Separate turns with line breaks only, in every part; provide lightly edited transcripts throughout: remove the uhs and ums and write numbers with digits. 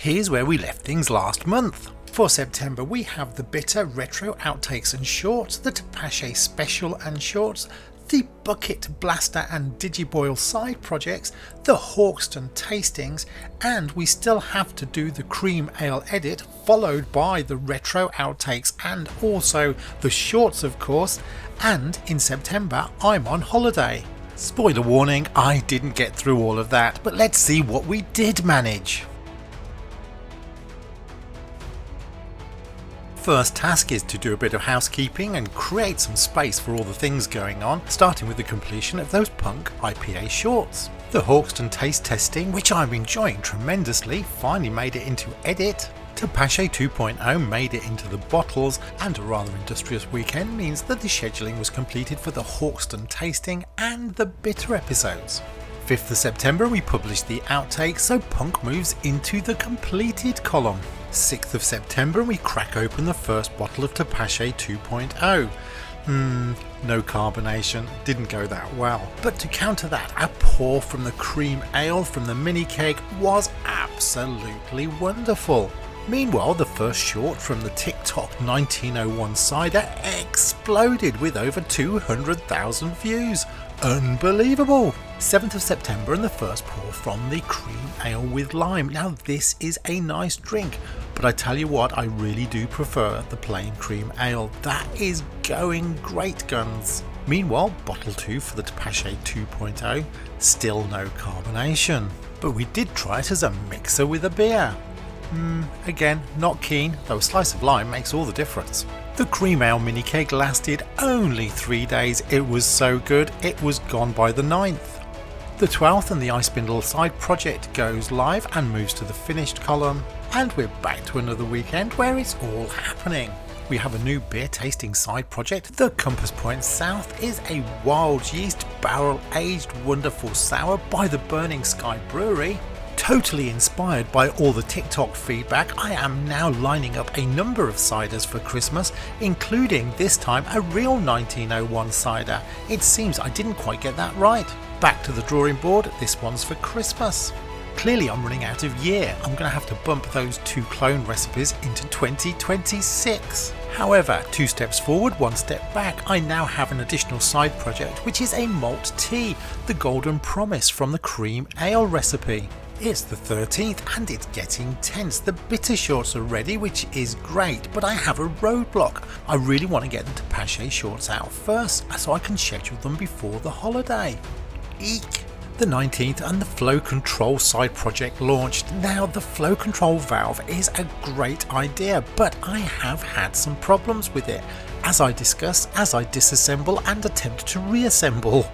Here's where we left things last month. For September we have the Bitter Retro Outtakes and Shorts, the Tepache Special and Shorts, the Bucket Blaster and Digiboil side projects, the Hawkston Tastings, and we still have to do the Cream Ale edit, followed by the Retro Outtakes and also the Shorts of course, and in September I'm on holiday. Spoiler warning, I didn't get through all of that, but let's see what we did manage. First task is to do a bit of housekeeping and create some space for all the things going on, starting with the completion of those Punk IPA shorts. The Hawkston taste testing, which I'm enjoying tremendously, finally made it into edit. Tepache 2.0 made it into the bottles, and a rather industrious weekend means that the scheduling was completed for the Hawkston tasting and the bitter episodes. 5th of September we published the outtakes, so Punk moves into the completed column. 6th of September we crack open the first bottle of Tepache 2.0. No carbonation, didn't go that well. But to counter that, a pour from the cream ale from the mini keg was absolutely wonderful. Meanwhile, the first short from the TikTok 1901 cider exploded with over 200,000 views. Unbelievable! 7th of September and the first pour from the cream ale with lime. Now this is a nice drink, but I tell you what, I really do prefer the plain cream ale. That is going great guns. Meanwhile, bottle 2 for the Tepache 2.0, still no carbonation. But we did try it as a mixer with a beer. Again, not keen, though a slice of lime makes all the difference. The cream ale mini keg lasted only 3 days, it was so good it was gone by the 9th. The 12th and the Ice Spindle side project goes live and moves to the finished column, and we're back to another weekend where it's all happening. We have a new beer tasting side project. The Compass Point South is a wild yeast barrel aged wonderful sour by the Burning Sky Brewery. Totally inspired by all the TikTok feedback, I am now lining up a number of ciders for Christmas, including this time a real 1901 cider. It seems I didn't quite get that right. Back to the drawing board, this one's for Christmas. Clearly I'm running out of year, I'm going to have to bump those 2 clone recipes into 2026. However, 2 steps forward, 1 step back, I now have an additional side project which is a malt tea, the Golden Promise from the cream ale recipe. It's the 13th and it's getting tense. The bitter shorts are ready, which is great, but I have a roadblock. I really want to get the Tepache shorts out first so I can schedule them before the holiday. Eek! The 19th and the flow control side project launched. Now the flow control valve is a great idea, but I have had some problems with it, as I discuss as I disassemble and attempt to reassemble.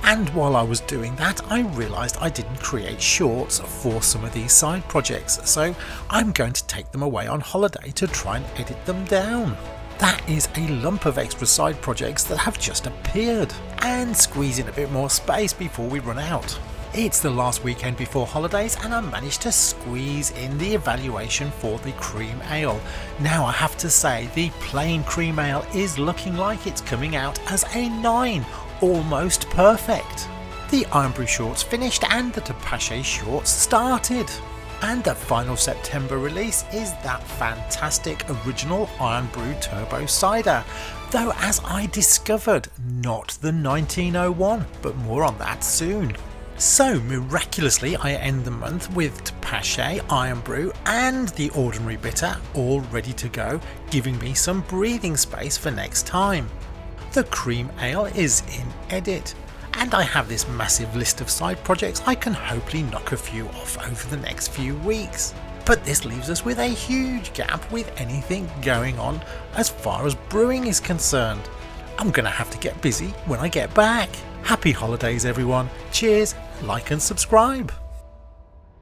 And while I was doing that, I realised I didn't create shorts for some of these side projects, so I'm going to take them away on holiday to try and edit them down. That is a lump of extra side projects that have just appeared, and squeeze in a bit more space before we run out. It's the last weekend before holidays and I managed to squeeze in the evaluation for the cream ale. Now I have to say the plain cream ale is looking like it's coming out as a 9. Almost perfect. The Homebrew shorts finished and the Tepache shorts started. And the final September release is that fantastic original Homebrew Turbo Cider, though as I discovered, not the 1901, but more on that soon. So miraculously I end the month with Tepache, Homebrew and the Ordinary Bitter all ready to go, giving me some breathing space for next time. The cream ale is in edit, and I have this massive list of side projects I can hopefully knock a few off over the next few weeks. But this leaves us with a huge gap with anything going on as far as brewing is concerned. I'm gonna have to get busy when I get back. Happy holidays everyone, cheers, like and subscribe.